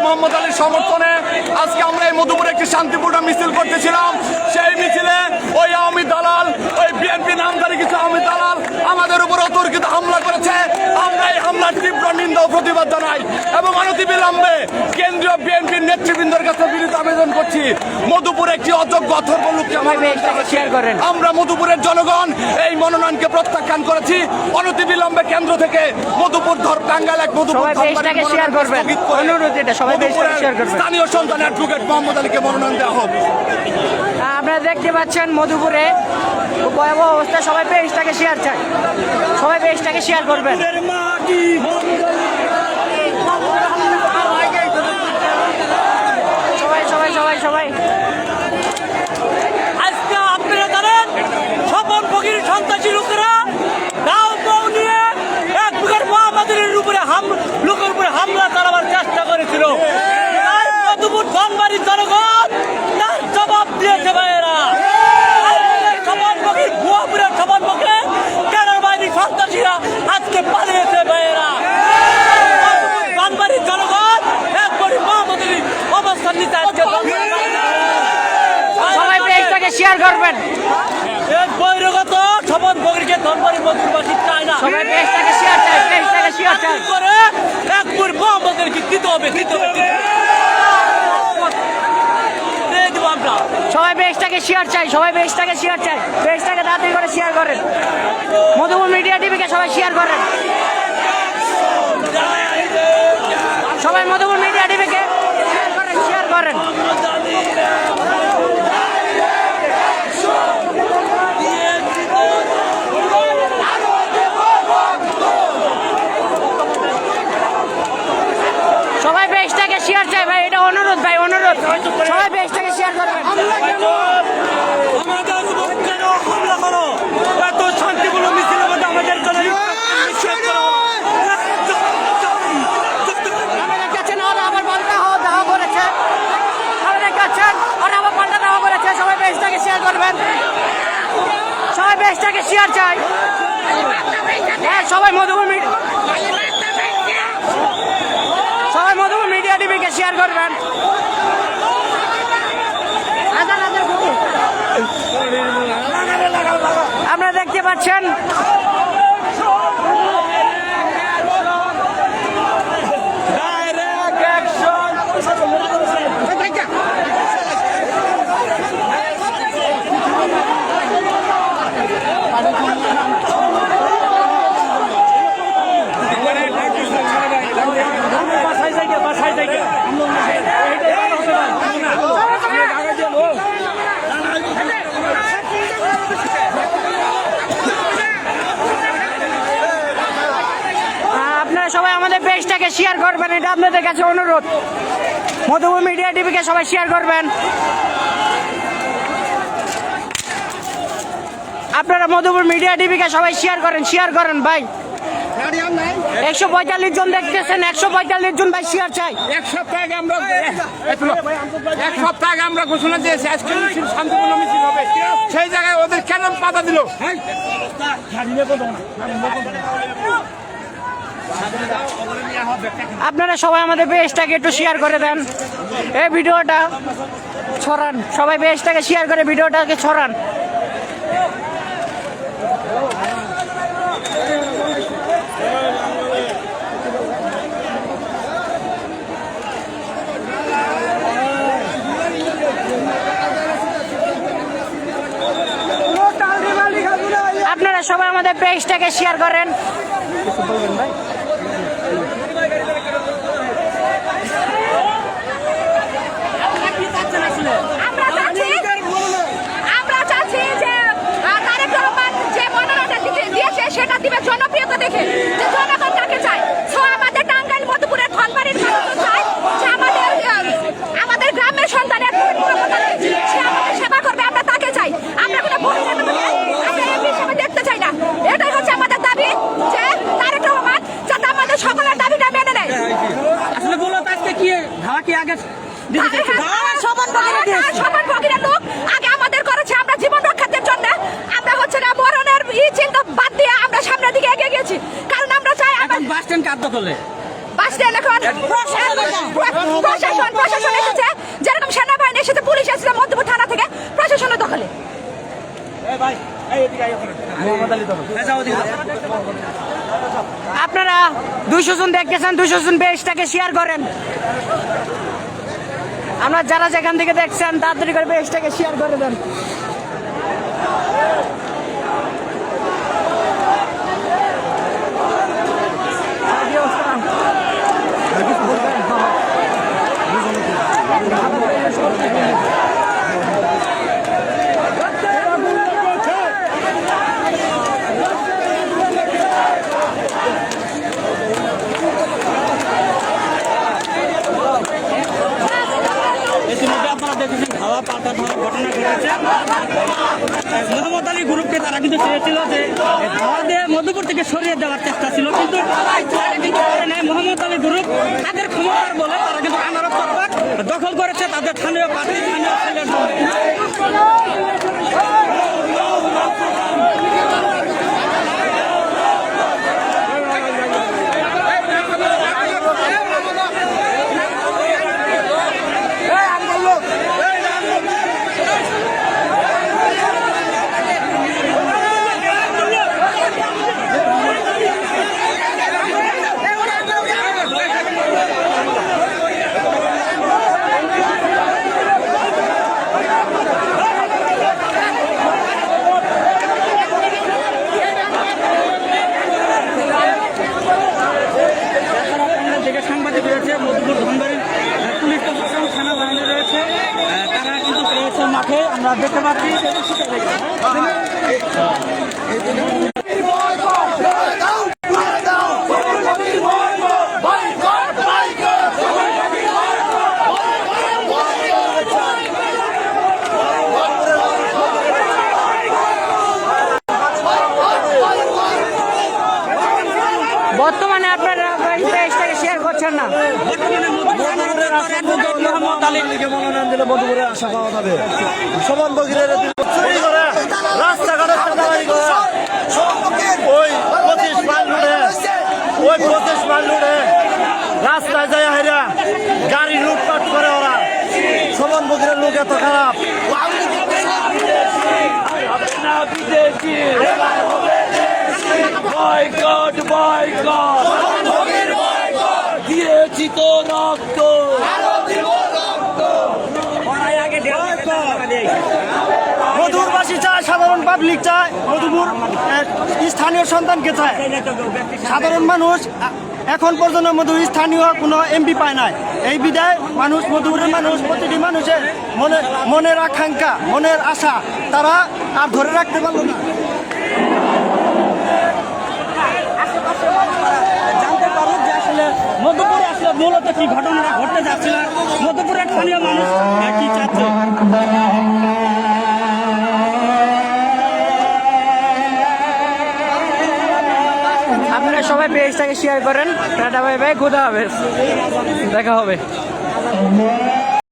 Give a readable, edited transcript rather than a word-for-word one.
মোহাম্মদ আলীর সমর্থনে আজকে আমরা এই মধুপুরে একটি শান্তিপূর্ণ মিছিল করতেছিলাম। সেই মিছিলে ওই আওয়ামী দালাল, ওই বিএনপি নামধারী কিছু আওয়ামী দালাল আমাদের উপর অতর্কিত হামলা করেছে। আমরা এই হামলার তীব্র নিন্দা ও প্রতিবাদ জানাই এবং অনতিবিলম্বে কেন্দ্রীয় বিএনপির নেতৃবৃন্দের কাছে বিনীত আবেদন করছি, মধুপুরে একটি অযোগ্য অথর্ব লোককে আমরা মধুপুরের জনগণ এই মনোনয়নকে প্রত্যাখ্যান করেছি। অনতিবিলম্বে কেন্দ্র থেকে মধুপুর টাঙ্গাইল এক স্থানীয় সন্তান অ্যাডভোকেট মোহাম্মদ আলীকে মনোনয়ন দেওয়া হোক। আপনারা দেখতে পাচ্ছেন মধুপুরে ভয়াবহ অবস্থা। সবাই পেজটাকে শেয়ার চাই, সবাই পেজটাকে শেয়ার করবেন। সবাই সবাই সবাই সবাই আজকে আপনারা জানেন স্বপন ফকির সন্ত্রাসী লোকেরা দাও বউ নিয়ে এক বুকের মোহাম্মদের উপরে লোকের উপরে হামলা চালাবার চেষ্টা করেছিল। তার মধুপুর ধনবাড়ির জনগণ তার জবাব দিয়েছে ভাইয়েরা। স্বপন ফকির ভুয়াপুরের স্বপন ফকির কেনার বাহিনী সন্ত্রাসীরা আজকে পালিয়েছে ভাইয়েরা। ধনবাড়ির জনগণ এক কোটি মোহাম্মদের অবস্থান নিতে আজকে সবাই পেজটাকে শেয়ার করবেন। বহিরাগত স্বপন ফকিরকে ধনবাড়ির মধুরবাসী চায় না। সবাই পেজটাকে শেয়ার চাই, পেজটাকে শেয়ার চাই করে এক কোটি মোহাম্মদেরকে দিতে হবে, দিতে হবে। সবাই পেজটাকে শেয়ার চাই, সবাই পেজটাকে শেয়ার চাই, পেজটাকে তাড়াতাড়ি করে শেয়ার করেন। মধুপুর মিডিয়া টিভিকে সবাই শেয়ার করেন, সবাই মধুপুর মিডিয়া টিভিকে শেয়ার করেন, শেয়ার করেন। সবাই পেজটাকে শেয়ার চাই ভাই, এটা অনুরোধ ভাই, অনুরোধ। সবাই পেজটাকে শেয়ার করবেন। এত শান্তিপূর্ণ মিছিলের মধ্যে আমাদের জন্য আবার পাল্টা দেওয়া করেছে, আমাদের কাছে আর আবার পাল্টা দেওয়া করেছে। সবাই পেজটাকে শেয়ার করবেন, সবাই পেজটাকে শেয়ার চাই। হ্যাঁ, সবাই মধুপুর মিডিয়া টিভিকে শেয়ার করবেন। আপনারা দেখতে পাচ্ছেন সবাই আমাদের পেজটাকে শেয়ার করবেন, এটা আপনাদের কাছে অনুরোধ। মধুপুর মিডিয়া টিভিকে সবাই শেয়ার করবেন। আপনারা মধুপুর মিডিয়া টিভিকে সবাই শেয়ার করেন, শেয়ার করেন ভাই। 145 জন দেখতেছেন, 145 জন ভাই শেয়ার চাই। এক সপ্তাহ আগে আমরা ঘোষণা দিয়েছি আজকে মিছিল শান্তিপূর্ণ মিছিল হবে, সেই জায়গায় ওদের কেন বাধা দিল? আপনারা সবাই আমাদের পেজটাকে একটু শেয়ার করে দেন, এই ভিডিওটা ছড়ান, সবাই পেজটাকে শেয়ার করে ভিডিওটাকে ছড়ান। আপনারা সবাই আমাদের পেজটাকে শেয়ার করেন। আমরা চাচ্ছি যে তারেক রহমান যে মনোনয়নটা দিয়েছে সেটা দিবে জনপ্রিয়তা দেখে, যে জনগণ কাকে চায়। আমাদের টাঙ্গাইল মধুপুরের ধনবাড়ির মানুষ চায় যে আমাদের গ্রামের সন্তানের সে আমাদের সেবা করবে, আমরা তাকে চাই। আমরা কোনো আমরা এমপি হিসেবে দেখতে চাই না। এটাই হচ্ছে আমাদের দাবি, যে তারেক রহমান যাতে আমাদের সকলের দাবিটা মেনে নেয়। আসলে বলো আজকে কি ধাওয়া কি আগে সমান ভগিরা লোক আগে আমাদের করেছে, আমরা জীবন রক্ষার জন্য আমরা হচ্ছে না মরণের চিন্তা বাদ দিয়ে আমরা সামনের দিকে এগিয়ে গেছি। কারণ আমরা চাই বাস স্ট্যান্ড কার দখলে? বাস স্ট্যান্ড এখন আপনারা 200 জন দেখতেছেন, 200 জন পেজটাকে শেয়ার করেন। আমরা যারা যেখান থেকে দেখছেন তাড়াতাড়ি করে পেজটাকে শেয়ার করে দেন। ইতিমধ্যে আপনারা দেখেছেন ধাওয়া পাল্টা ধাওয়া ঘটনা ঘটেছে। মোহাম্মদ আলী গ্রুপকে তারা কিন্তু চেয়েছিল যে ধাওয়া দিয়ে মধুপুর থেকে সরিয়ে দেওয়ার চেষ্টা ছিল, কিন্তু মোহাম্মদ আলী গ্রুপ তাদের ক্ষমতার বলে তারা কিন্তু আনারত চত্বর দখল করেছে তাদের স্থানীয় পার্টি স্থানীয় ছেলের সাংবাদিক রয়েছে, মধুপুর ধনবাড়ির পুলিশ প্রশাসন সেনাবাহিনী রয়েছে, তারা কিন্তু রয়েছে মাঠে আমরা দেখতে পাচ্ছি। বর্তমানে আপনারা পেজটাকে শেয়ার করছেন না। মোহাম্মদ আলী মনোনয়ন দিলে মধুপুরে আশা পাওয়া যাবে। সমান বগিরের চুরি করে রাস্তাঘাটে চাঁদাবাজি করে ওই 25 মাইল লুটে রাস্তায় যায় হেরা গাড়ি লুটপাট করে ওরা। সমান বগিরের লোক এত খারাপ। দিয়েছি তো রক্ত। মধুপুরবাসী চায়, সাধারণ পাবলিক চায়, মধুপুর স্থানীয় সন্তানকে চায়। সাধারণ মানুষ এখন পর্যন্ত মধুপুর স্থানীয় কোনো এমপি পায় নাই। এই বিদায় মানুষ, মধুপুরের মানুষ, প্রতিটি মানুষের মনের আকাঙ্ক্ষা, মনের আশা তারা আর ধরে রাখতে পারলো না। জানতে পারবো যে আসলে মধুপুরে আসলে মূলত কি ঘটনাটা ঘটতে যাচ্ছিল, মধুপুরের স্থানীয় মানুষ কি চাচ্ছে। আপনারা সবাই পেজটাকে শেয়ার করেন। টাটা বাই বাই, খুদা হাফেজ, দেখা হবে।